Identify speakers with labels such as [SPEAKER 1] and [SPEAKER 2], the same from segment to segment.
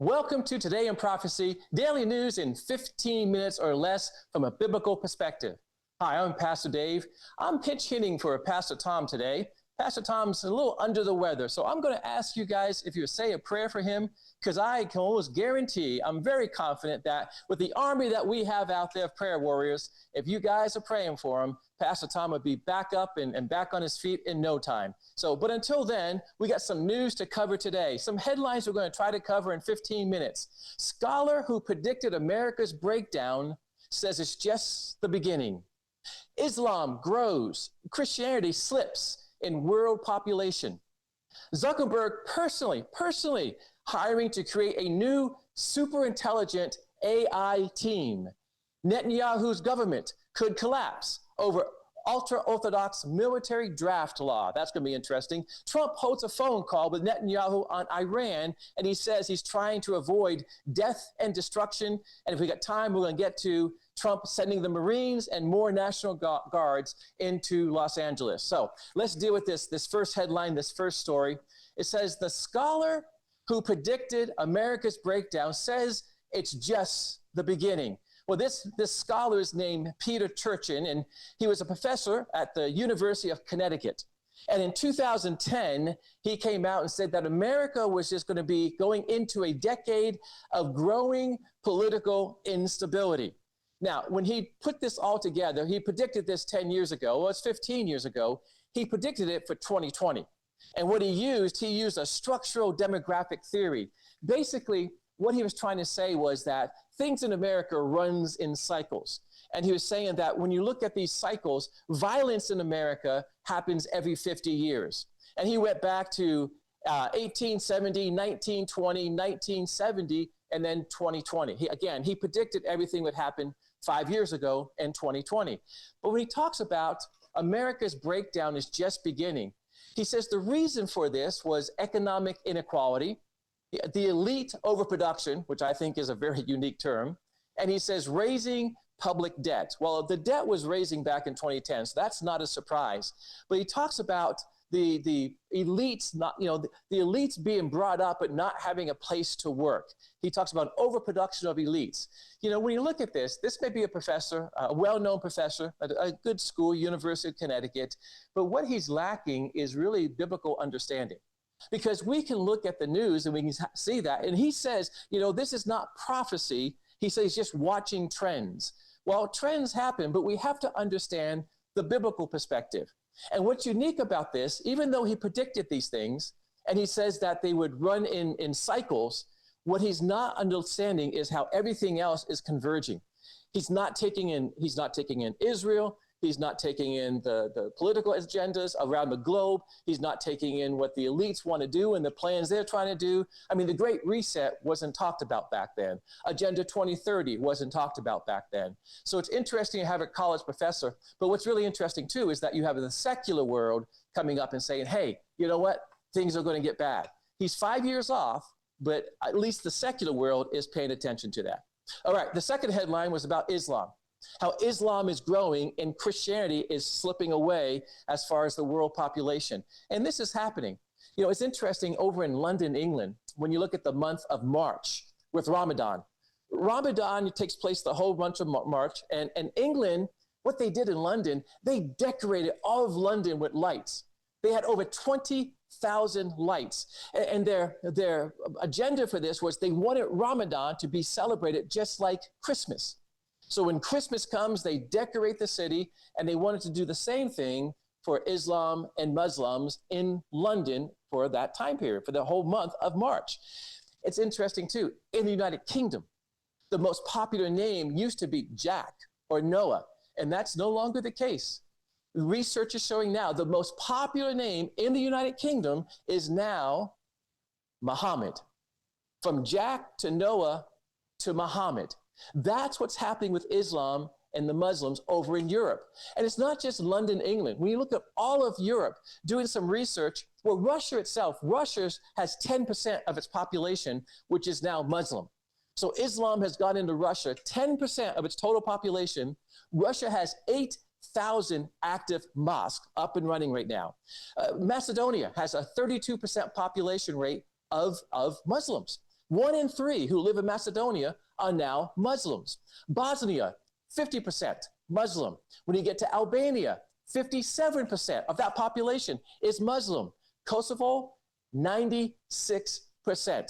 [SPEAKER 1] Welcome to Today in Prophecy, daily news in 15 minutes or less from a biblical perspective. Hi, I'm Pastor Dave. I'm pinch hitting for Pastor Tom today. Pastor Tom's a little under the weather, so I'm going to ask you guys if you say a prayer for him, because I can almost guarantee, I'm very confident that with the army that we have out there of prayer warriors, if you guys are praying for him, Pastor Tom would be back up and back on his feet in no time. But until then, we got some news to cover today. Some headlines we're going to try to cover in 15 minutes. Scholar who predicted America's breakdown says it's just the beginning. Islam grows, Christianity slips in world population. Zuckerberg personally hiring to create a new superintelligent AI team. Netanyahu's government could collapse over ultra-Orthodox military draft law. That's going to be interesting. Trump holds a phone call with Netanyahu on Iran, and he says he's trying to avoid death and destruction. And if we got time, we're going to get to Trump sending the Marines and more National Guards into Los Angeles. So let's deal with this first headline, this first story. It says, the scholar who predicted America's breakdown says it's just the beginning. Well, this scholar is named Peter Turchin, and he was a professor at the University of Connecticut. And in 2010, he came out and said that America was just going to be going into a decade of growing political instability. Now, when he put this all together, he predicted this 10 years ago. Well, it's 15 years ago. He predicted it for 2020. And what he used a structural demographic theory. Basically, what he was trying to say was that things in America runs in cycles. And he was saying that when you look at these cycles, violence in America happens every 50 years. And he went back to 1870, 1920, 1970, and then 2020. He predicted everything would happen 5 years ago in 2020. But when he talks about America's breakdown is just beginning, he says the reason for this was economic inequality, the elite overproduction, which I think is a very unique term, and he says raising public debt. Well, the debt was raising back in 2010, so that's not a surprise. But he talks about the elites the elites being brought up but not having a place to work. He talks about overproduction of elites. When you look at this may be a professor, a well-known professor at a good school, University of Connecticut, but what he's lacking is really biblical understanding. Because we can look at the news and we can see that, and he says, this is not prophecy. He says just watching trends. Well, trends happen, but we have to understand the biblical perspective. And what's unique about this, even though he predicted these things, and he says that they would run in cycles, what he's not understanding is how everything else is converging. He's not taking in Israel. He's not taking in the political agendas around the globe. He's not taking in what the elites want to do and the plans they're trying to do. I mean, the Great Reset wasn't talked about back then. Agenda 2030 wasn't talked about back then. So it's interesting to have a college professor. But what's really interesting, too, is that you have the secular world coming up and saying, hey, you know what? Things are going to get bad. He's 5 years off, but at least the secular world is paying attention to that. All right, the second headline was about Islam. How Islam is growing and Christianity is slipping away as far as the world population. And this is happening. It's interesting over in London, England, when you look at the month of March with Ramadan. Ramadan takes place the whole month of March. And England, what they did in London, they decorated all of London with lights. They had over 20,000 lights. And their agenda for this was they wanted Ramadan to be celebrated just like Christmas. So when Christmas comes, they decorate the city, and they wanted to do the same thing for Islam and Muslims in London for that time period, for the whole month of March. It's interesting, too. In the United Kingdom, the most popular name used to be Jack or Noah, and that's no longer the case. Research is showing now the most popular name in the United Kingdom is now Muhammad. From Jack to Noah to Muhammad. That's what's happening with Islam and the Muslims over in Europe. And it's not just London, England. When you look at all of Europe, doing some research, well, Russia itself, Russia has 10% of its population, which is now Muslim. So Islam has gone into Russia, 10% of its total population. Russia has 8,000 active mosques up and running right now. Macedonia has a 32% population rate of Muslims. 1 in 3 who live in Macedonia are now Muslims. Bosnia, 50% Muslim. When you get to Albania, 57% of that population is Muslim. Kosovo, 96%.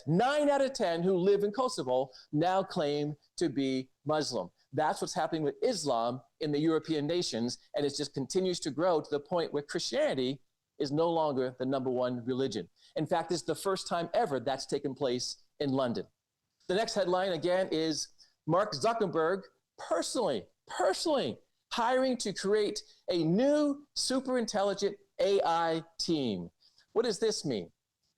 [SPEAKER 1] 9 out of 10 who live in Kosovo now claim to be Muslim. That's what's happening with Islam in the European nations, and it just continues to grow to the point where Christianity is no longer the number one religion. In fact, this is the first time ever that's taken place in London. The next headline, again, is Mark Zuckerberg personally hiring to create a new superintelligent AI team. What does this mean?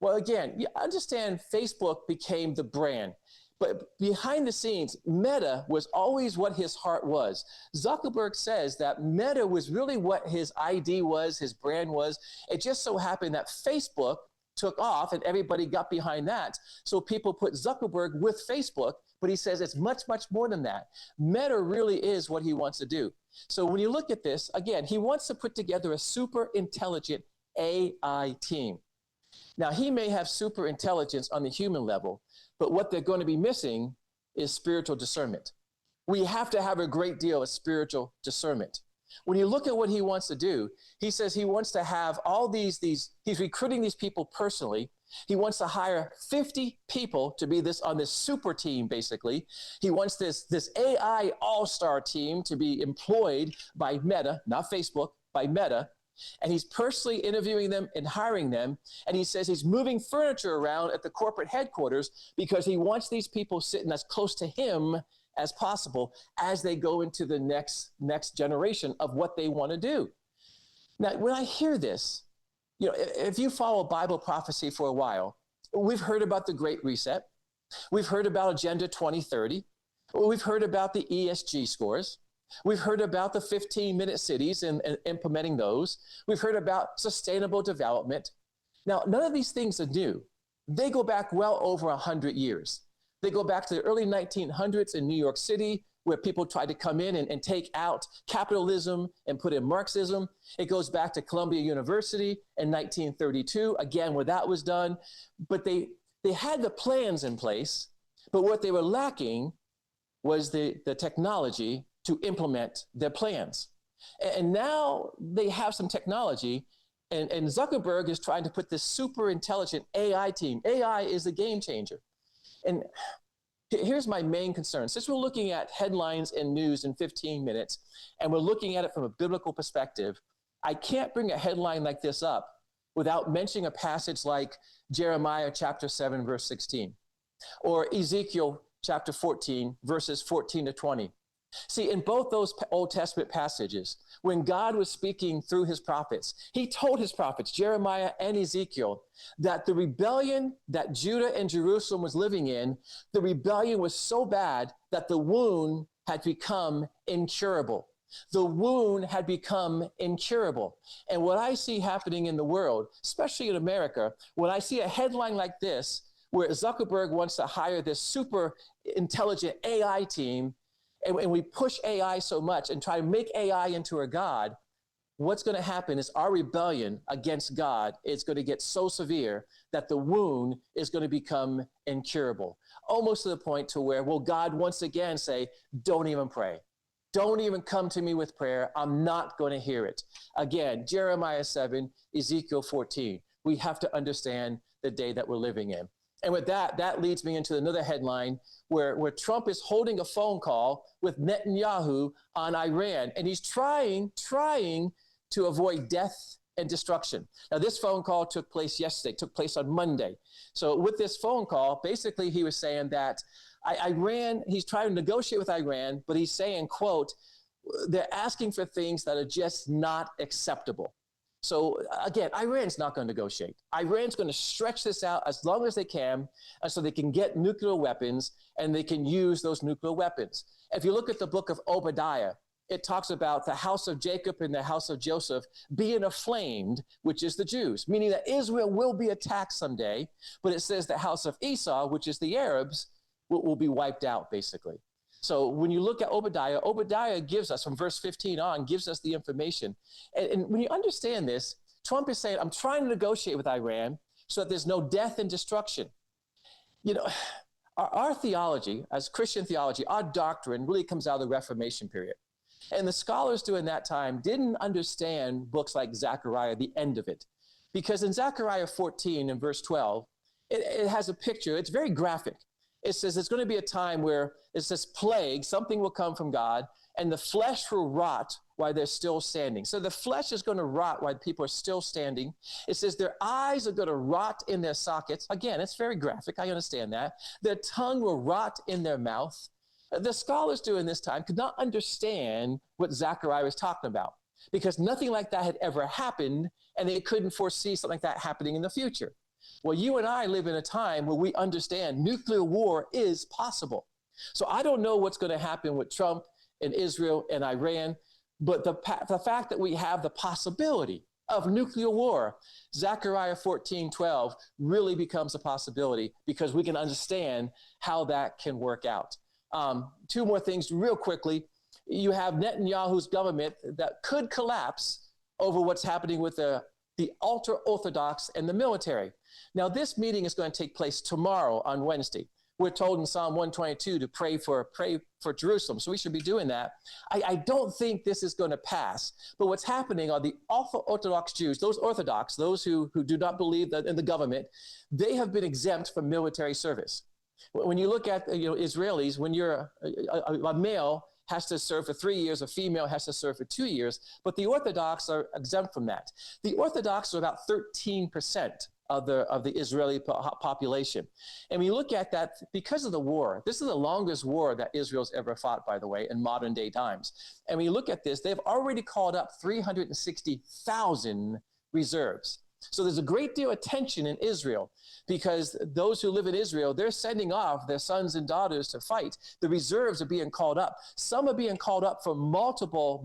[SPEAKER 1] Well, again, you understand Facebook became the brand, but behind the scenes, Meta was always what his heart was. Zuckerberg says that Meta was really what his ID was, his brand was. It just so happened that Facebook took off and everybody got behind that. So people put Zuckerberg with Facebook, but he says it's much, much more than that. Meta really is what he wants to do. So when you look at this, again, he wants to put together a super intelligent AI team. Now, he may have super intelligence on the human level, but what they're going to be missing is spiritual discernment. We have to have a great deal of spiritual discernment. When you look at what he wants to do, he says he wants to have all these, he's recruiting these people personally. He wants to hire 50 people to be on this super team, basically. He wants this AI all-star team to be employed by Meta, not Facebook, by Meta. And he's personally interviewing them and hiring them. And he says he's moving furniture around at the corporate headquarters because he wants these people sitting as close to him as possible as they go into the next generation of what they want to do. Now, when I hear this, you know, if you follow Bible prophecy for a while, we've heard about the Great Reset. We've heard about Agenda 2030. We've heard about the ESG scores. We've heard about the 15-minute cities and implementing those. We've heard about sustainable development. Now, none of these things are new. They go back well over 100 years. They go back to the early 1900s in New York City, where people tried to come in and take out capitalism and put in Marxism. It goes back to Columbia University in 1932, again, where that was done. But they had the plans in place, but what they were lacking was the technology to implement their plans. And now they have some technology, and Zuckerberg is trying to put this super intelligent AI team. AI is a game changer. And here's my main concern. Since we're looking at headlines and news in 15 minutes, and we're looking at it from a biblical perspective, I can't bring a headline like this up without mentioning a passage like Jeremiah chapter 7, verse 16, or Ezekiel chapter 14, verses 14 to 20. See, in both those Old Testament passages, when God was speaking through his prophets, he told his prophets, Jeremiah and Ezekiel, that the rebellion that Judah and Jerusalem was living in, the rebellion was so bad that the wound had become incurable. The wound had become incurable. And what I see happening in the world, especially in America, when I see a headline like this, where Zuckerberg wants to hire this super intelligent AI team, and we push AI so much and try to make AI into a god, what's going to happen is our rebellion against God is going to get so severe that the wound is going to become incurable, almost to the point to where, will God once again say, don't even pray. Don't even come to me with prayer. I'm not going to hear it. Again, Jeremiah 7, Ezekiel 14. We have to understand the day that we're living in. And with that, that leads me into another headline where Trump is holding a phone call with Netanyahu on Iran, and he's trying to avoid death and destruction. Now, this phone call took place yesterday, took place on Monday. So with this phone call, basically he was saying that Iran, he's trying to negotiate with Iran, but he's saying, quote, they're asking for things that are just not acceptable. So again, Iran's not going to negotiate. Iran's going to stretch this out as long as they can, so they can get nuclear weapons and they can use those nuclear weapons. If you look at the book of Obadiah, it talks about the house of Jacob and the house of Joseph being aflamed, which is the Jews, meaning that Israel will be attacked someday. But it says the house of Esau, which is the Arabs, will be wiped out, basically. So when you look at Obadiah gives us, from verse 15 on, gives us the information. And when you understand this, Trump is saying, I'm trying to negotiate with Iran so that there's no death and destruction. You know, Our theology, as Christian theology, our doctrine really comes out of the Reformation period. And the scholars during that time didn't understand books like Zechariah, the end of it. Because in Zechariah 14 and verse 12, it has a picture. It's very graphic. It says it's going to be a time where it says plague, something will come from God, and the flesh will rot while they're still standing. So the flesh is going to rot while people are still standing. It says their eyes are going to rot in their sockets. Again, it's very graphic. I understand that. Their tongue will rot in their mouth. The scholars during this time could not understand what Zechariah was talking about because nothing like that had ever happened, and they couldn't foresee something like that happening in the future. Well, you and I live in a time where we understand nuclear war is possible. So I don't know what's going to happen with Trump and Israel and Iran, but the fact that we have the possibility of nuclear war, Zechariah 14:12 really becomes a possibility because we can understand how that can work out. Two more things real quickly. You have Netanyahu's government that could collapse over what's happening with the ultra-Orthodox and the military. Now, this meeting is going to take place tomorrow on Wednesday. We're told in Psalm 122 to pray for Jerusalem, so we should be doing that. I don't think this is going to pass, but what's happening are the ultra-Orthodox Jews, those Orthodox, those who do not believe that in the government, they have been exempt from military service. When you look at Israelis, when you're a male has to serve for 3 years, a female has to serve for 2 years, but the Orthodox are exempt from that. The Orthodox are about 13% of the Israeli population. And when you look at that, because of the war, this is the longest war that Israel's ever fought, by the way, in modern day times. And when you look at this, they've already called up 360,000 reserves. So there's a great deal of tension in Israel because those who live in Israel, they're sending off their sons and daughters to fight. The reserves are being called up. Some are being called up for multiple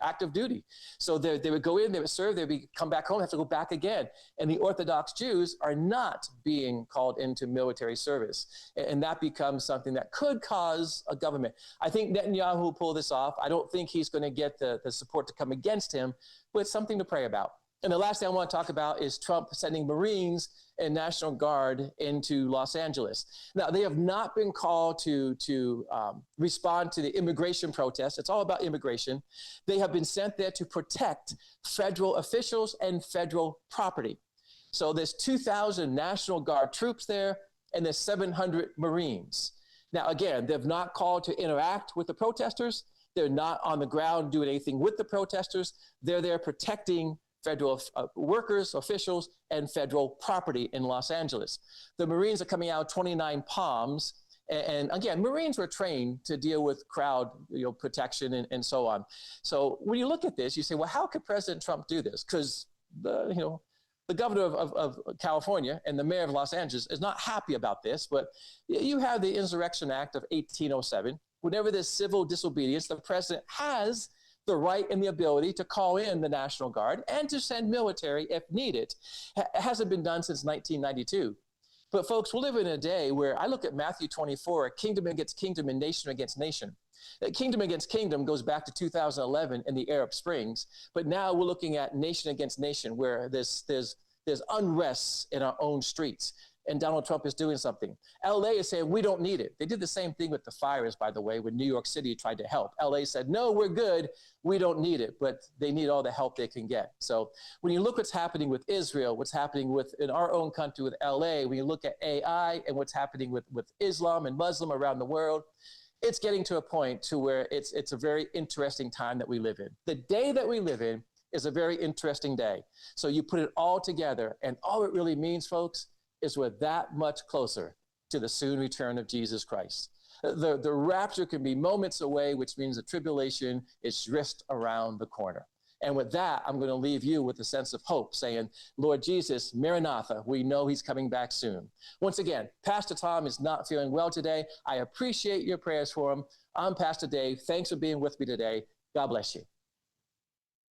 [SPEAKER 1] active duty. So they would go in, they would serve, they would come back home, have to go back again. And the Orthodox Jews are not being called into military service. And that becomes something that could cause a government. I think Netanyahu will pull this off. I don't think he's going to get the support to come against him, but it's something to pray about. And the last thing I want to talk about is Trump sending Marines and National Guard into Los Angeles. Now, they have not been called to respond to the immigration protests. It's all about immigration. They have been sent there to protect federal officials and federal property. So there's 2,000 National Guard troops there, and there's 700 Marines. Now, again, they've not called to interact with the protesters. They're not on the ground doing anything with the protesters. They're there protecting federal workers, officials, and federal property in Los Angeles. The Marines are coming out 29 Palms. And again, Marines were trained to deal with crowd protection and so on. So when you look at this, you say, well, how could President Trump do this? Because the governor of California and the mayor of Los Angeles is not happy about this, but you have the Insurrection Act of 1807. Whenever there's civil disobedience, the president has the right and the ability to call in the National Guard and to send military if needed. It hasn't been done since 1992. But folks, we live in a day where I look at Matthew 24, kingdom against kingdom and nation against nation. Kingdom against kingdom goes back to 2011 in the Arab Springs. But now we're looking at nation against nation where there's unrest in our own streets. And Donald Trump is doing something. LA is saying, we don't need it. They did the same thing with the fires, by the way, when New York City tried to help. LA said, no, we're good. We don't need it, but they need all the help they can get. So when you look what's happening with Israel, what's happening in our own country with LA, when you look at AI and what's happening with Islam and Muslim around the world, it's getting to a point to where it's a very interesting time that we live in. The day that we live in is a very interesting day. So you put it all together, and all it really means, folks, is we're that much closer to the soon return of Jesus Christ. The rapture can be moments away, which means the tribulation is just around the corner. And with that, I'm going to leave you with a sense of hope, saying, Lord Jesus, Maranatha, we know he's coming back soon. Once again, Pastor Tom is not feeling well today. I appreciate your prayers for him. I'm Pastor Dave. Thanks for being with me today. God bless you.